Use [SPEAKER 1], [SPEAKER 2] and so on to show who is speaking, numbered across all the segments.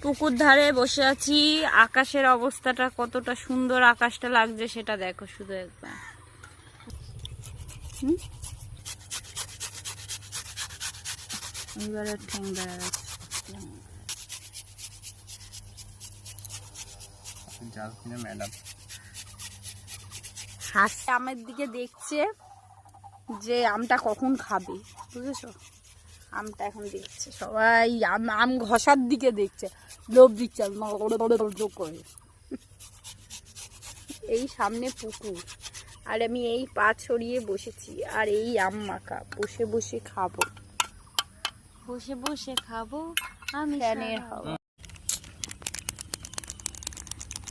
[SPEAKER 1] পুকুর ধারে বসে আছি, আকাশের অবস্থাটা কতটা সুন্দর আকাশটা লাগছে সেটা দেখো শুধু একবার। এবারে ঠ্যাং বেড়া গেছে ম্যাডাম, হাসছে আমের দিকে দেখছে যে আমটা কখন খাবে, বুঝেছো? আমটা এখন দেখছে সবাই, আম ঘষার দিকে দেখছে, লোভ দিচ্ছে করে। এই সামনে পুকুর আর আমি এই পা ছড়িয়ে বসেছি আর এই আম মাখা বসে বসে খাবো, বসে বসে খাবো আমি ফ্যানের হাওয়া।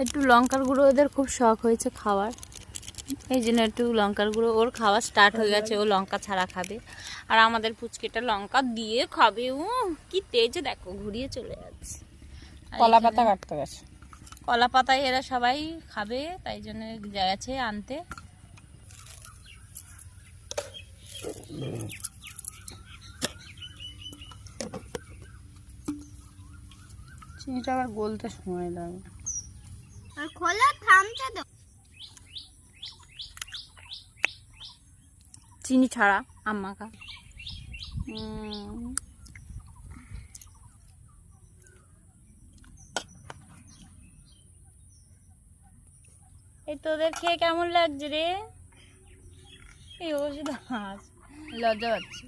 [SPEAKER 1] একটু লঙ্কার গুঁড়ো ওদের খুব শখ হয়েছে খাওয়ার, এই জন্য একটু লঙ্কার গুঁড়ো, ওর খাওয়া স্টার্ট হয়ে গেছে, ও লঙ্কা ছাড়া খাবে। আর আমাদের পুচকিটা লঙ্কা দিয়ে খাবে, ও কি তেজে দেখো ঘুরিয়ে চলে যাচ্ছে।
[SPEAKER 2] কলা পাতা কাটতে গেছে,
[SPEAKER 1] কলা পাতায় এরা সবাই খাবে তাই জন্য গেছে আনতে।
[SPEAKER 2] চিনিটা আবার গলতে সময় লাগে।
[SPEAKER 3] আর খোলা থামতে দাও।
[SPEAKER 1] চিনি ছাড়া আম মাখা। এই তোদের খেয়ে কেমন লাগছে রে? এই ওষুধ হাস লজ্জা পাচ্ছি।